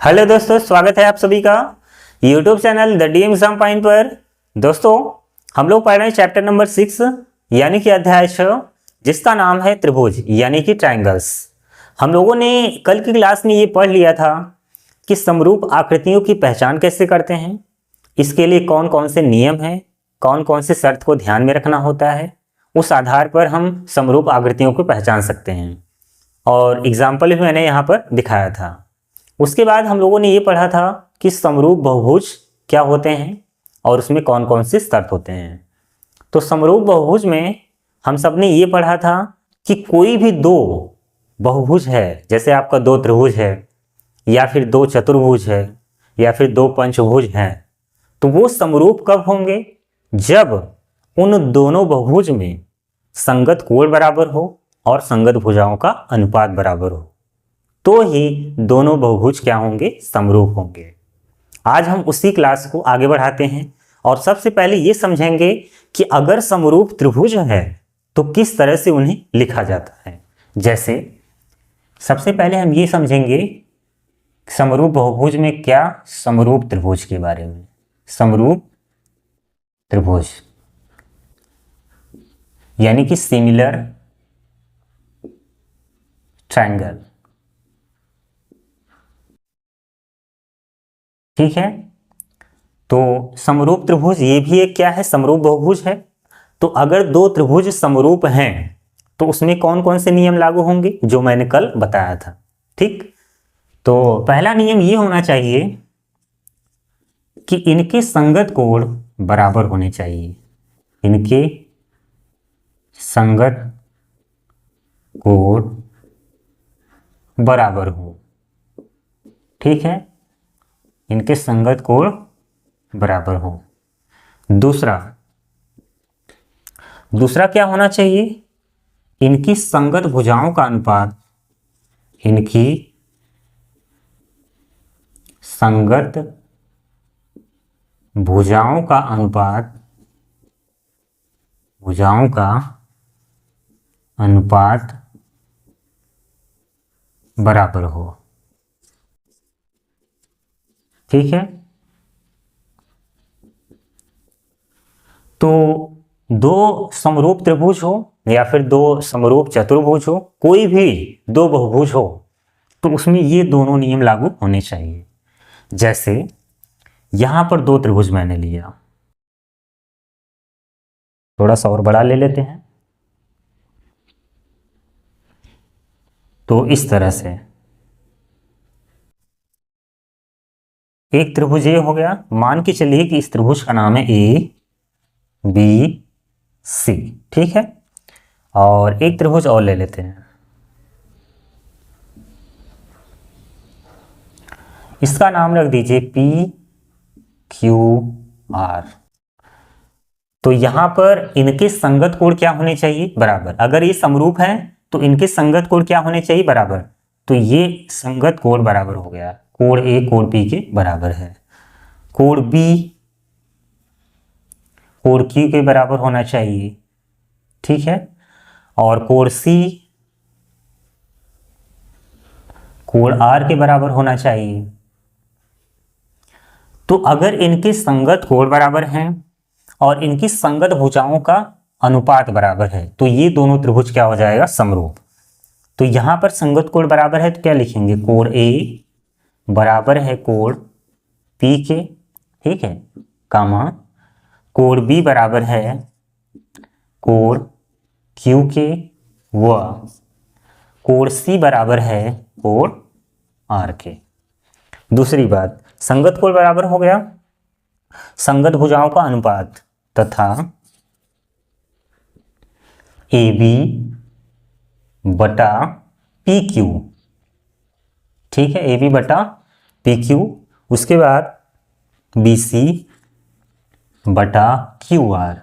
Hello दोस्तों, स्वागत है आप सभी का YouTube channel the D exam point पर। दोस्तों, हम लोग पढ़ रहे हैं चैप्टर नंबर 6 यानी कि अध्याय 6, जिसका नाम है त्रिभुज यानी कि ट्रायंगल्स। हम लोगों ने कल की क्लास में ये पढ़ लिया था कि समरूप आकृतियों की पहचान कैसे करते हैं, इसके लिए कौन कौन से नियम हैं, कौन कौन से शर्त को ध्यान में रखना होता है, उस आधार पर हम समरूप आकृतियों को पहचान सकते हैं। और एग्जाम्पल भी मैंने यहाँ पर दिखाया था। उसके बाद हम लोगों ने ये पढ़ा था कि समरूप बहुभुज क्या होते हैं और उसमें कौन कौन से शर्त होते हैं। तो समरूप बहुभुज में हम सब ने ये पढ़ा था कि कोई भी दो बहुभुज है, जैसे आपका दो त्रिभुज है या फिर दो चतुर्भुज है या फिर दो पंचभुज हैं, तो वो समरूप कब होंगे? जब उन दोनों बहुभुज में संगत कोण बराबर हो और संगत भुजाओं का अनुपात बराबर हो, तो ही दोनों बहुभुज क्या होंगे? समरूप होंगे। आज हम उसी क्लास को आगे बढ़ाते हैं और सबसे पहले ये समझेंगे कि अगर समरूप त्रिभुज है तो किस तरह से उन्हें लिखा जाता है। जैसे सबसे पहले हम ये समझेंगे समरूप बहुभुज में क्या, समरूप त्रिभुज के बारे में। समरूप त्रिभुज यानी कि सिमिलर ट्रायंगल, ठीक है। तो समरूप त्रिभुज ये भी एक क्या है? समरूप बहुभुज है। तो अगर दो त्रिभुज समरूप हैं तो उसमें कौन कौन से नियम लागू होंगे, जो मैंने कल बताया था। ठीक, तो पहला नियम ये होना चाहिए कि इनके संगत कोण बराबर होने चाहिए। इनके संगत कोण बराबर हो, ठीक है। इनके संगत कोण बराबर हो। दूसरा क्या होना चाहिए? इनकी संगत भुजाओं का अनुपात, इनकी संगत भुजाओं का अनुपात, भुजाओं का अनुपात बराबर हो, ठीक है। तो दो समरूप त्रिभुज हो या फिर दो समरूप चतुर्भुज हो, कोई भी दो बहुभुज हो, तो उसमें ये दोनों नियम लागू होने चाहिए। जैसे यहां पर दो त्रिभुज मैंने लिया, थोड़ा सा और बड़ा ले लेते हैं। तो इस तरह से एक त्रिभुज ये हो गया। मान के चलिए कि इस त्रिभुज का नाम है ए बी सी, ठीक है। और एक त्रिभुज और ले लेते हैं, इसका नाम रख दीजिए पी क्यू आर। तो यहां पर इनके संगत कोण क्या होने चाहिए? बराबर। अगर ये समरूप है तो इनके संगत कोण क्या होने चाहिए? बराबर। तो ये संगत कोण बराबर हो गया। कोण ए कोण पी के बराबर है। कोण बी कोण क्यू के बराबर होना चाहिए, ठीक है। और कोण सी कोण आर के बराबर होना चाहिए। तो अगर इनके संगत कोण बराबर हैं और इनकी संगत भुजाओं का अनुपात बराबर है तो ये दोनों त्रिभुज क्या हो जाएगा? समरूप। तो यहां पर संगत कोण बराबर है तो क्या लिखेंगे? कोण ए बराबर है कोण पी के, ठीक है, कामा कोण बी बराबर है कोण क्यू के, व कोण सी बराबर है कोण आर के। दूसरी बात, संगत कोण बराबर हो गया, संगत भुजाओं का अनुपात तथा ए बी बटा पी क्यू, ठीक है, ए बी बटा पी क्यू। उसके बाद बी सी बटा क्यू आर,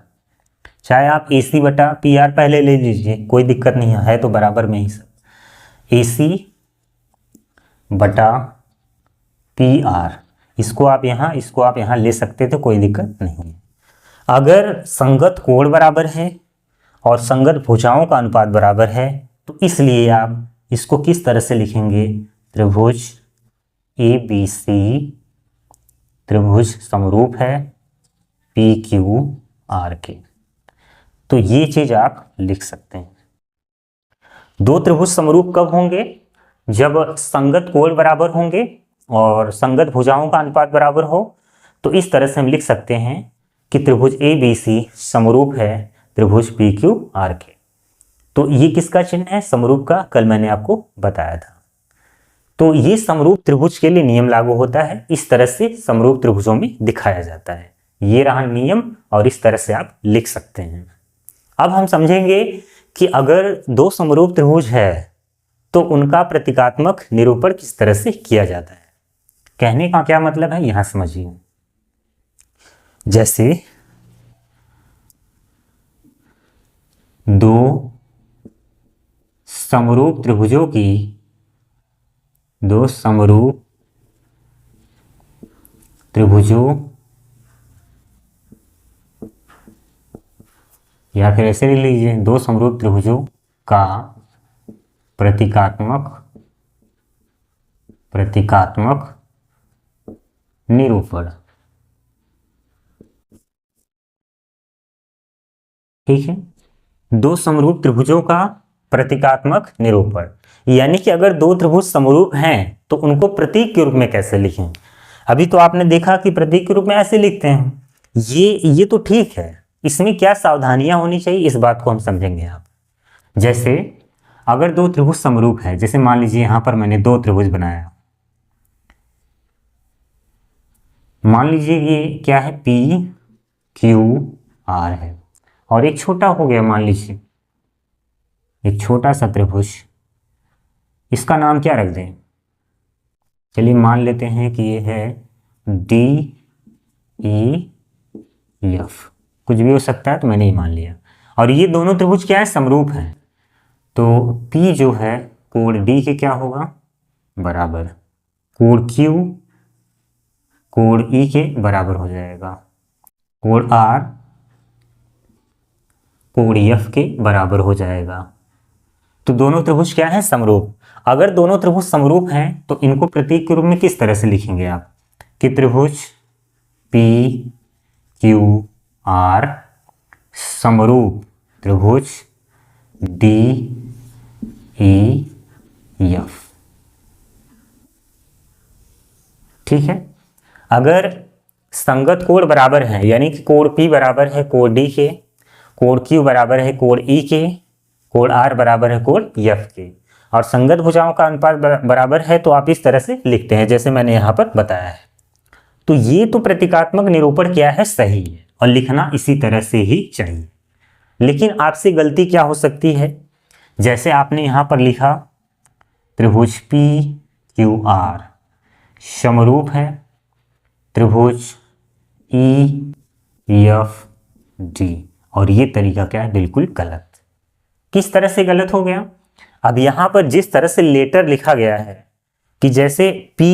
चाहे आप ए सी बटा पी आर पहले ले लीजिए, कोई दिक्कत नहीं है तो बराबर में ही सब। ए सी बटा पी आर, इसको आप यहाँ ले सकते थे, कोई दिक्कत नहीं है। अगर संगत कोण बराबर है और संगत भुजाओं का अनुपात बराबर है तो इसलिए आप इसको किस तरह से लिखेंगे? त्रिभुज ए बी सी त्रिभुज समरूप है पी क्यू आर के। तो ये चीज आप लिख सकते हैं। दो त्रिभुज समरूप कब होंगे? जब संगत कोण बराबर होंगे और संगत भुजाओं का अनुपात बराबर हो। तो इस तरह से हम लिख सकते हैं कि त्रिभुज ए बी सी समरूप है त्रिभुज पी क्यू आर के। तो ये किसका चिन्ह है? समरूप का। कल मैंने आपको बताया था। तो ये समरूप त्रिभुज के लिए नियम लागू होता है। इस तरह से समरूप त्रिभुजों में दिखाया जाता है। ये रहा नियम और इस तरह से आप लिख सकते हैं। अब हम समझेंगे कि अगर दो समरूप त्रिभुज है तो उनका प्रतीकात्मक निरूपण किस तरह से किया जाता है। कहने का क्या मतलब है यहां समझिए। जैसे दो समरूप त्रिभुजों की या फिर ऐसे लिख लीजिए, दो समरूप त्रिभुजों का प्रतीकात्मक निरूपण। ठीक है, दो समरूप त्रिभुजों का प्रतीकात्मक निरूपण, यानी कि अगर दो त्रिभुज समरूप हैं तो उनको प्रतीक के रूप में कैसे लिखें। अभी तो आपने देखा कि प्रतीक के रूप में ऐसे लिखते हैं। ये तो ठीक है, इसमें क्या सावधानियां होनी चाहिए इस बात को हम समझेंगे। आप जैसे अगर दो त्रिभुज समरूप है, जैसे मान लीजिए यहां पर मैंने दो त्रिभुज बनाया। मान लीजिए ये क्या है, पी क्यू आर है और एक छोटा हो गया, मान लीजिए एक छोटा सा त्रिभुज, इसका नाम क्या रख दें? चलिए मान लेते हैं कि ये है डी ई एफ, कुछ भी हो सकता है, तो मैंने ये मान लिया। और ये दोनों त्रिभुज क्या है, समरूप हैं। तो P जो है कोण D के क्या होगा, बराबर कोण Q कोण E के बराबर हो जाएगा, कोण R कोण F के बराबर हो जाएगा। तो दोनों त्रिभुज क्या है, समरूप। अगर दोनों त्रिभुज समरूप हैं तो इनको प्रतीक के रूप में किस तरह से लिखेंगे आप कि त्रिभुज P Q R समरूप त्रिभुज D E F। ठीक है, अगर संगत कोण बराबर है, यानी कि कोण P बराबर है कोण D के, कोण Q बराबर है कोण E के, कोण R बराबर है कोण F के, और संगत भुजाओं का अनुपात बराबर है, तो आप इस तरह से लिखते हैं जैसे मैंने यहां पर बताया है। तो ये तो प्रतीकात्मक निरूपण क्या है, सही है, और लिखना इसी तरह से ही चाहिए। लेकिन आपसे गलती क्या हो सकती है, जैसे आपने यहां पर लिखा त्रिभुज P Q R समरूप है त्रिभुज E F D, और ये तरीका क्या है, बिल्कुल गलत। किस तरह से गलत हो गया? अब यहां पर जिस तरह से लेटर लिखा गया है कि जैसे P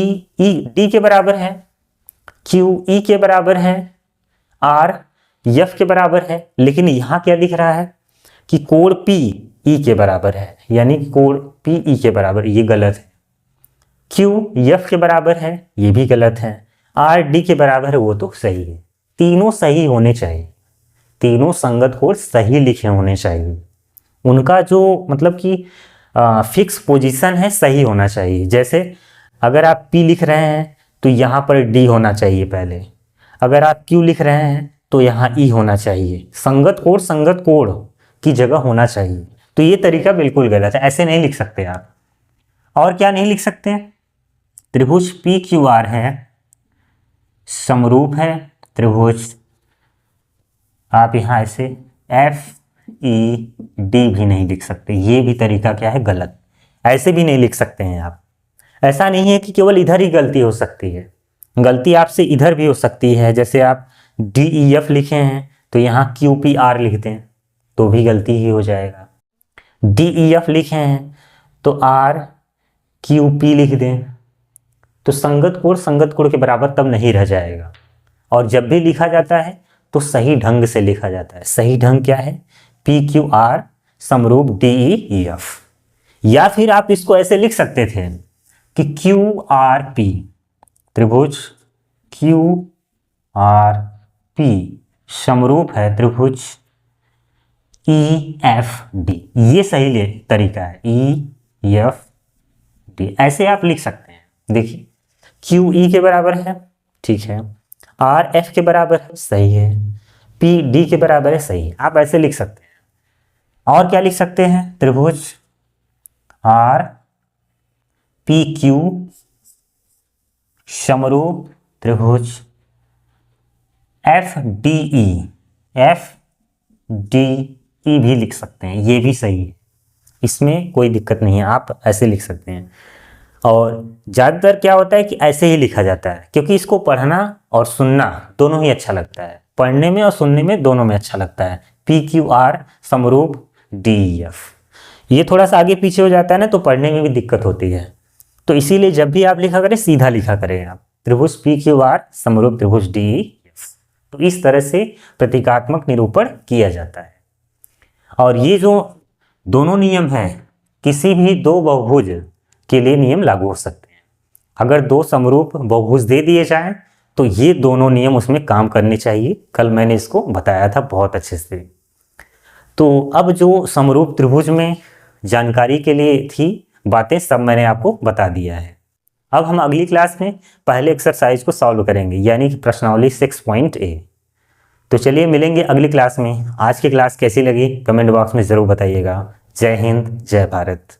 E D के बराबर है, Q E के बराबर है, R F के बराबर है, लेकिन यहां क्या दिख रहा है कि कोण P E के बराबर है, यानी कि कोण P E के बराबर, ये गलत है। Q F के बराबर है, ये भी गलत है। R D के बराबर है, वो तो सही है। तीनों सही होने चाहिए, तीनों संगत कोण सही लिखे होने चाहिए। उनका जो मतलब कि फिक्स पोजीशन है सही होना चाहिए। जैसे अगर आप P लिख रहे हैं तो यहाँ पर D होना चाहिए पहले, अगर आप Q लिख रहे हैं तो यहाँ E होना चाहिए। संगत कोण की जगह होना चाहिए। तो ये तरीका बिल्कुल गलत है, ऐसे नहीं लिख सकते आप। और क्या नहीं लिख सकते हैं, त्रिभुज P Q R है समरूप है त्रिभुज, आप यहाँ ऐसे F E D भी नहीं लिख सकते, ये भी तरीका क्या है, गलत। ऐसे भी नहीं लिख सकते हैं आप। ऐसा नहीं है कि केवल इधर ही गलती हो सकती है, गलती आपसे इधर भी हो सकती है। जैसे आप D E F लिखे हैं तो यहाँ Q P R लिख दें तो भी गलती ही हो जाएगा। D E F लिखे हैं तो R Q P लिख दें तो संगत कोण के बराबर तब नहीं रह जाएगा। और जब भी लिखा जाता है तो सही ढंग से लिखा जाता है। सही ढंग क्या है, P Q R समरूप D E F। या फिर आप इसको ऐसे लिख सकते थे कि Q R P त्रिभुज क्यू आर पी समरूप है त्रिभुज ई एफ डी। ये सही तरीका है, ई एफ डी ऐसे आप लिख सकते हैं। देखिए क्यू ई के बराबर है, ठीक है, आर एफ के बराबर है, सही है, पी डी के बराबर है, सही है, आप ऐसे लिख सकते हैं। और क्या लिख सकते हैं, त्रिभुज आर पी क्यू समरूप त्रिभुज F D E, F D E भी लिख सकते हैं, ये भी सही है, इसमें कोई दिक्कत नहीं है, आप ऐसे लिख सकते हैं। और ज़्यादातर क्या होता है कि ऐसे ही लिखा जाता है, क्योंकि इसको पढ़ना और सुनना दोनों ही अच्छा लगता है, पढ़ने में और सुनने में दोनों में अच्छा लगता है। पी क्यू आर समरूप डी एफ, ये थोड़ा सा आगे पीछे हो जाता है ना, तो पढ़ने में भी दिक्कत होती है। तो इसीलिए जब भी आप लिखा करें सीधा लिखा करें आप, त्रिभुज पी क्यू आर समरूप त्रिभुज डी एफ। तो इस तरह से प्रतीकात्मक निरूपण किया जाता है। और ये जो दोनों नियम हैं किसी भी दो बहुभुज के लिए नियम लागू हो सकते हैं। अगर दो समरूप बहुभुज दे दिए जाएं तो ये दोनों नियम उसमें काम करने चाहिए। कल मैंने इसको बताया था बहुत अच्छे से। तो अब जो समरूप त्रिभुज में जानकारी के लिए थी बातें सब मैंने आपको बता दिया है। अब हम अगली क्लास में पहले एक्सरसाइज को सॉल्व करेंगे, यानी कि प्रश्नावली 6.a। तो चलिए मिलेंगे अगली क्लास में। आज की क्लास कैसी लगी कमेंट बॉक्स में ज़रूर बताइएगा। जय हिंद, जय भारत।